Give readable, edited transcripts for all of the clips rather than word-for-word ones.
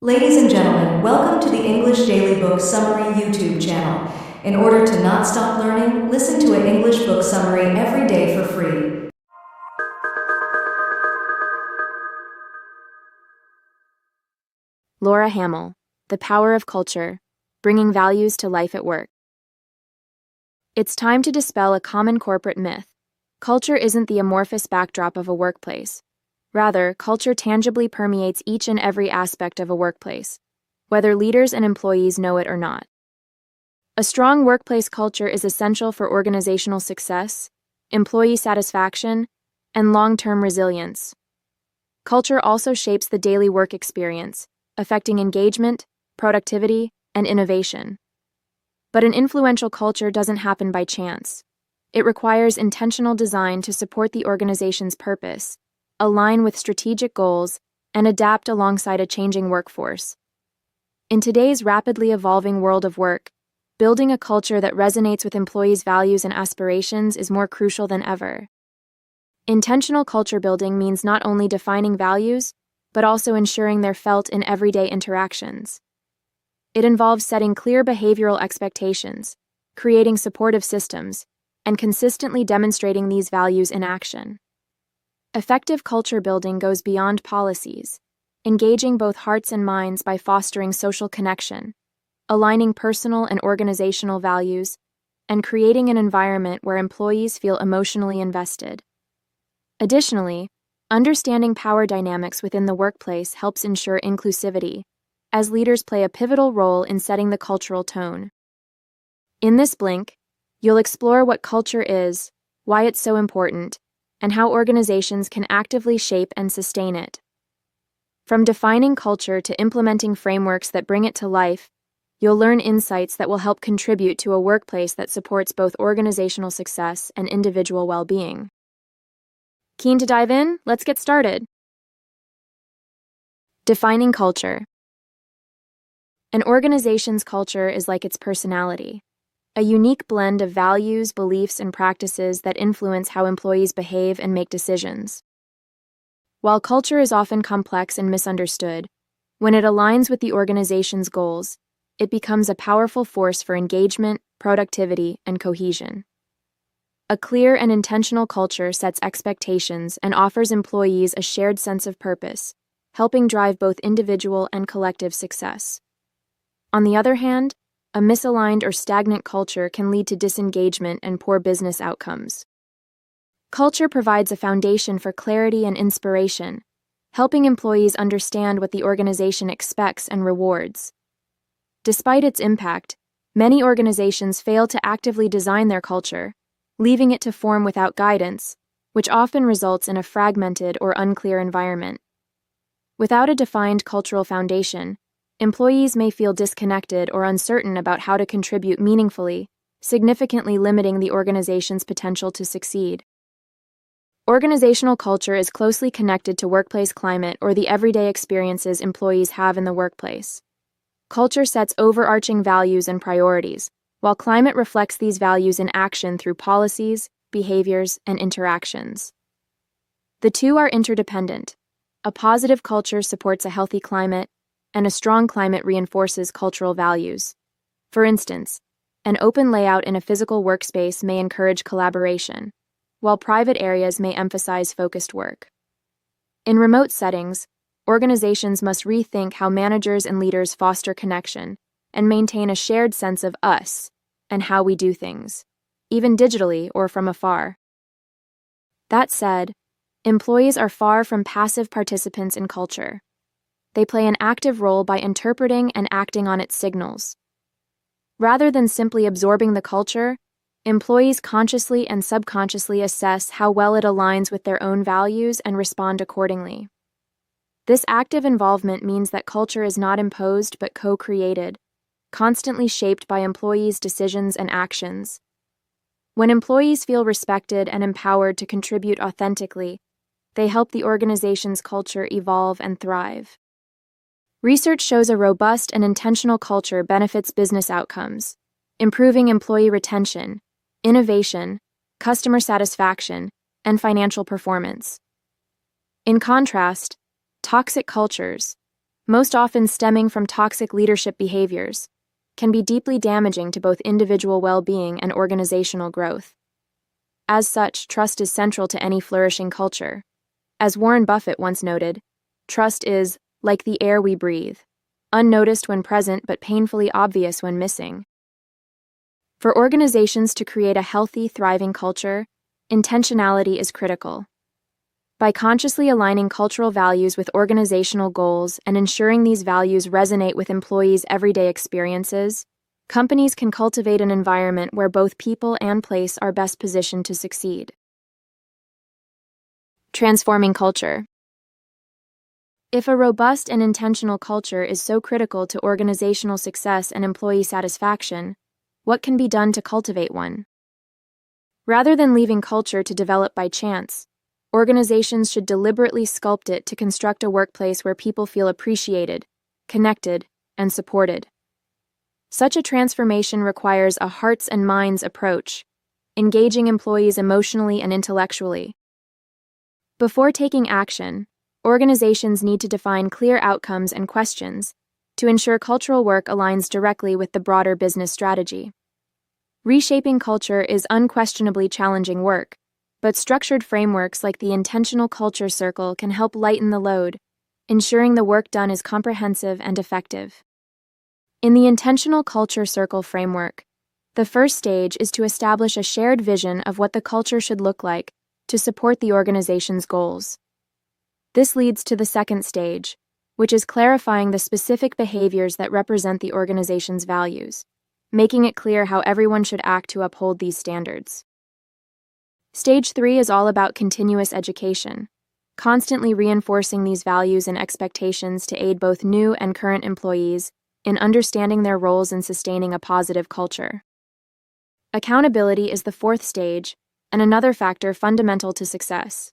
Ladies and gentlemen, welcome to the English Daily Book Summary YouTube channel. In order to not stop learning, listen to an English book summary every day for free. Laura Hamill, The Power of Culture, Bringing Values to Life at Work. It's time to dispel a common corporate myth. Culture isn't the amorphous backdrop of a workplace. Rather, culture tangibly permeates each and every aspect of a workplace, whether leaders and employees know it or not. A strong workplace culture is essential for organizational success, employee satisfaction, and long-term resilience. Culture also shapes the daily work experience, affecting engagement, productivity, and innovation. But an influential culture doesn't happen by chance. It requires intentional design to support the organization's purpose, align with strategic goals, and adapt alongside a changing workforce. In today's rapidly evolving world of work, building a culture that resonates with employees' values and aspirations is more crucial than ever. Intentional culture building means not only defining values, but also ensuring they're felt in everyday interactions. It involves setting clear behavioral expectations, creating supportive systems, and consistently demonstrating these values in action. Effective culture building goes beyond policies, engaging both hearts and minds by fostering social connection, aligning personal and organizational values, and creating an environment where employees feel emotionally invested. Additionally, understanding power dynamics within the workplace helps ensure inclusivity, as leaders play a pivotal role in setting the cultural tone. In this blink, you'll explore what culture is, why it's so important, and how organizations can actively shape and sustain it. From defining culture to implementing frameworks that bring it to life, you'll learn insights that will help contribute to a workplace that supports both organizational success and individual well-being. Keen to dive in? Let's get started. Defining culture. An organization's culture is like its personality, a unique blend of values, beliefs, and practices that influence how employees behave and make decisions. While culture is often complex and misunderstood, when it aligns with the organization's goals, it becomes a powerful force for engagement, productivity, and cohesion. A clear and intentional culture sets expectations and offers employees a shared sense of purpose, helping drive both individual and collective success. On the other hand, a misaligned or stagnant culture can lead to disengagement and poor business outcomes. Culture provides a foundation for clarity and inspiration, helping employees understand what the organization expects and rewards. Despite its impact, many organizations fail to actively design their culture, leaving it to form without guidance, which often results in a fragmented or unclear environment. Without a defined cultural foundation, employees may feel disconnected or uncertain about how to contribute meaningfully, significantly limiting the organization's potential to succeed. Organizational culture is closely connected to workplace climate or the everyday experiences employees have in the workplace. Culture sets overarching values and priorities, while climate reflects these values in action through policies, behaviors, and interactions. The two are interdependent. A positive culture supports a healthy climate, and a strong climate reinforces cultural values. For instance, an open layout in a physical workspace may encourage collaboration, while private areas may emphasize focused work. In remote settings, organizations must rethink how managers and leaders foster connection and maintain a shared sense of us and how we do things, even digitally or from afar. That said, employees are far from passive participants in culture. They play an active role by interpreting and acting on its signals. Rather than simply absorbing the culture, employees consciously and subconsciously assess how well it aligns with their own values and respond accordingly. This active involvement means that culture is not imposed but co-created, constantly shaped by employees' decisions and actions. When employees feel respected and empowered to contribute authentically, they help the organization's culture evolve and thrive. Research shows a robust and intentional culture benefits business outcomes, improving employee retention, innovation, customer satisfaction, and financial performance. In contrast, toxic cultures, most often stemming from toxic leadership behaviors, can be deeply damaging to both individual well-being and organizational growth. As such, trust is central to any flourishing culture. As Warren Buffett once noted, trust is like the air we breathe, unnoticed when present but painfully obvious when missing. For organizations to create a healthy, thriving culture, intentionality is critical. By consciously aligning cultural values with organizational goals and ensuring these values resonate with employees' everyday experiences, companies can cultivate an environment where both people and place are best positioned to succeed. Transforming culture. If a robust and intentional culture is so critical to organizational success and employee satisfaction, what can be done to cultivate one? Rather than leaving culture to develop by chance, organizations should deliberately sculpt it to construct a workplace where people feel appreciated, connected, and supported. Such a transformation requires a hearts and minds approach, engaging employees emotionally and intellectually. Before taking action, organizations need to define clear outcomes and questions to ensure cultural work aligns directly with the broader business strategy. Reshaping culture is unquestionably challenging work, but structured frameworks like the Intentional Culture Circle can help lighten the load, ensuring the work done is comprehensive and effective. In the Intentional Culture Circle framework, the first stage is to establish a shared vision of what the culture should look like to support the organization's goals. This leads to the second stage, which is clarifying the specific behaviors that represent the organization's values, making it clear how everyone should act to uphold these standards. Stage 3 is all about continuous education, constantly reinforcing these values and expectations to aid both new and current employees in understanding their roles in sustaining a positive culture. Accountability is the fourth stage, and another factor fundamental to success.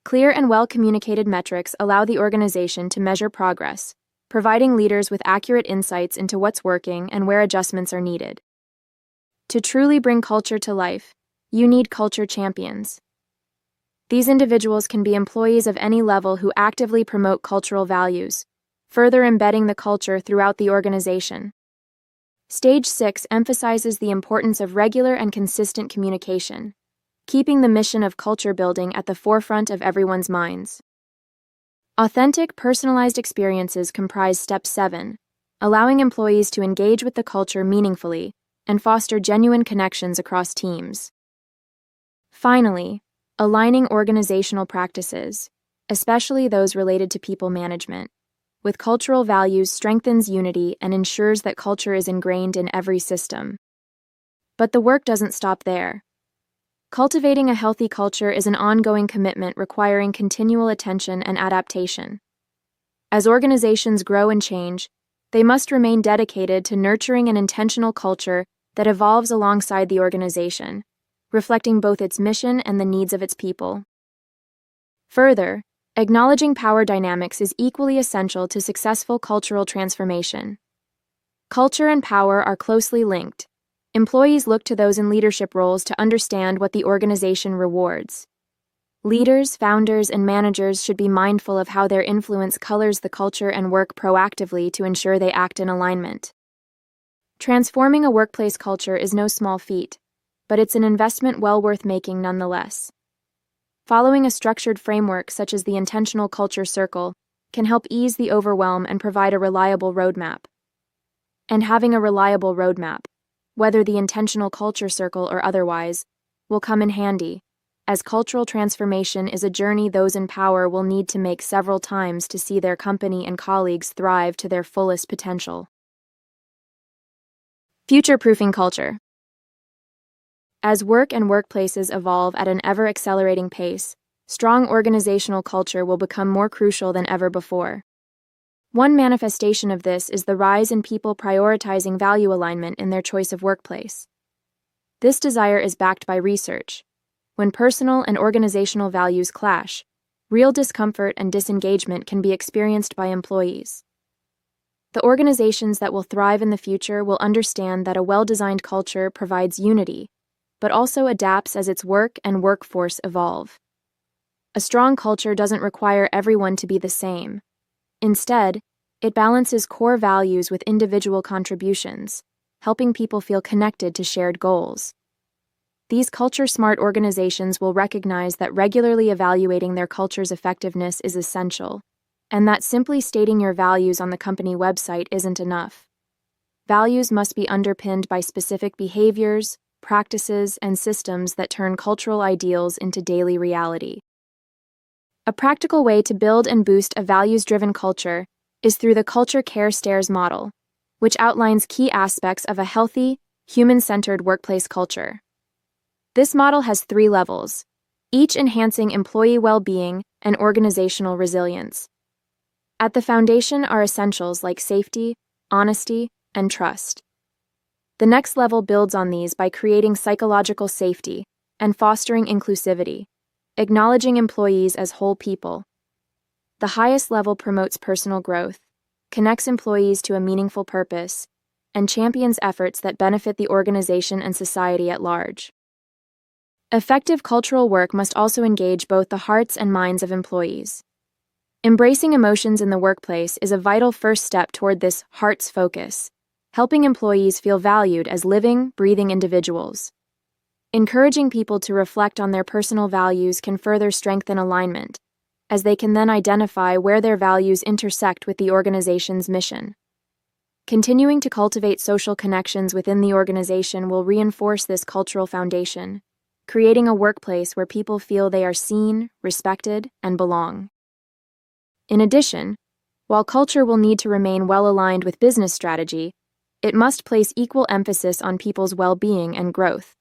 Clear and well-communicated metrics allow the organization to measure progress, providing leaders with accurate insights into what's working and where adjustments are needed. To truly bring culture to life, you need culture champions. These individuals can be employees of any level who actively promote cultural values, further embedding the culture throughout the organization. Stage 6 emphasizes the importance of regular and consistent communication, keeping the mission of culture building at the forefront of everyone's minds. Authentic, personalized experiences comprise Step 7, allowing employees to engage with the culture meaningfully and foster genuine connections across teams. Finally, aligning organizational practices, especially those related to people management, with cultural values strengthens unity and ensures that culture is ingrained in every system. But the work doesn't stop there. Cultivating a healthy culture is an ongoing commitment requiring continual attention and adaptation. As organizations grow and change, they must remain dedicated to nurturing an intentional culture that evolves alongside the organization, reflecting both its mission and the needs of its people. Further, acknowledging power dynamics is equally essential to successful cultural transformation. Culture and power are closely linked. Employees look to those in leadership roles to understand what the organization rewards. Leaders, founders, and managers should be mindful of how their influence colors the culture and work proactively to ensure they act in alignment. Transforming a workplace culture is no small feat, but it's an investment well worth making nonetheless. Following a structured framework such as the Intentional Culture Circle can help ease the overwhelm and provide a reliable roadmap. And having a reliable roadmap, whether the Intentional Culture Circle or otherwise, will come in handy, as cultural transformation is a journey those in power will need to make several times to see their company and colleagues thrive to their fullest potential. Future-proofing culture. As work and workplaces evolve at an ever-accelerating pace, strong organizational culture will become more crucial than ever before. One manifestation of this is the rise in people prioritizing value alignment in their choice of workplace. This desire is backed by research. When personal and organizational values clash, real discomfort and disengagement can be experienced by employees. The organizations that will thrive in the future will understand that a well-designed culture provides unity, but also adapts as its work and workforce evolve. A strong culture doesn't require everyone to be the same. Instead, It balances core values with individual contributions, helping people feel connected to shared goals. These culture-smart organizations will recognize that regularly evaluating their culture's effectiveness is essential, and that simply stating your values on the company website isn't enough. Values must be underpinned by specific behaviors, practices, and systems that turn cultural ideals into daily reality. A practical way to build and boost a values-driven culture is through the Culture Care Stairs model, which outlines key aspects of a healthy, human-centered workplace culture. This model has 3 levels, each enhancing employee well-being and organizational resilience. At the foundation are essentials like safety, honesty, and trust. The next level builds on these by creating psychological safety and fostering inclusivity, acknowledging employees as whole people. The highest level promotes personal growth, connects employees to a meaningful purpose, and champions efforts that benefit the organization and society at large. Effective cultural work must also engage both the hearts and minds of employees. Embracing emotions in the workplace is a vital first step toward this heart's focus, helping employees feel valued as living, breathing individuals. Encouraging people to reflect on their personal values can further strengthen alignment, as they can then identify where their values intersect with the organization's mission. Continuing to cultivate social connections within the organization will reinforce this cultural foundation, creating a workplace where people feel they are seen, respected, and belong. In addition, while culture will need to remain well aligned with business strategy, it must place equal emphasis on people's well-being and growth.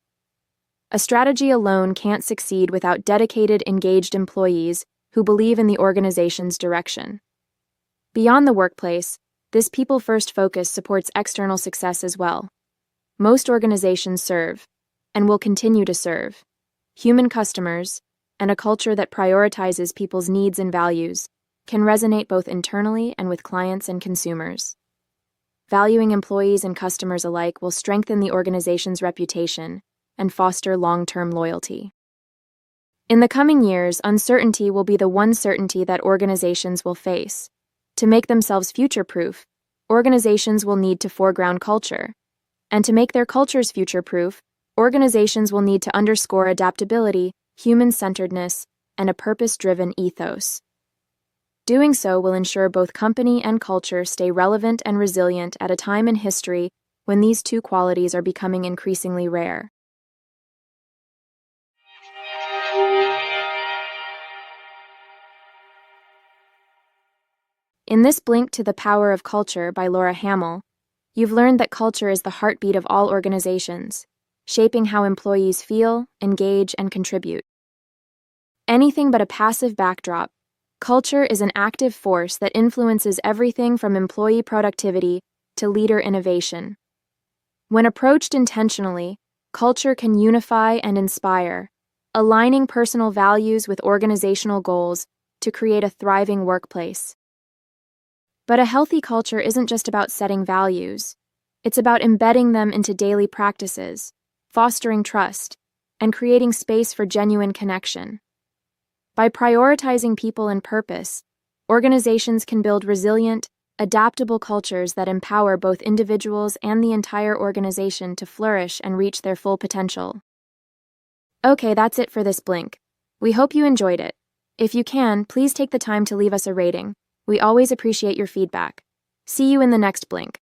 A strategy alone can't succeed without dedicated, engaged employees who believe in the organization's direction. Beyond the workplace, this people-first focus supports external success as well. Most organizations serve, and will continue to serve, human customers, and a culture that prioritizes people's needs and values can resonate both internally and with clients and consumers. Valuing employees and customers alike will strengthen the organization's reputation and foster long-term loyalty. In the coming years, uncertainty will be the one certainty that organizations will face. To make themselves future-proof, organizations will need to foreground culture. And to make their cultures future-proof, organizations will need to underscore adaptability, human-centeredness, and a purpose-driven ethos. Doing so will ensure both company and culture stay relevant and resilient at a time in history when these 2 qualities are becoming increasingly rare. In this Blink to the Power of Culture by Laura Hamill, you've learned that culture is the heartbeat of all organizations, shaping how employees feel, engage, and contribute. Anything but a passive backdrop, culture is an active force that influences everything from employee productivity to leader innovation. When approached intentionally, culture can unify and inspire, aligning personal values with organizational goals to create a thriving workplace. But a healthy culture isn't just about setting values. It's about embedding them into daily practices, fostering trust, and creating space for genuine connection. By prioritizing people and purpose, organizations can build resilient, adaptable cultures that empower both individuals and the entire organization to flourish and reach their full potential. Okay, that's it for this Blink. We hope you enjoyed it. If you can, please take the time to leave us a rating. We always appreciate your feedback. See you in the next Blink.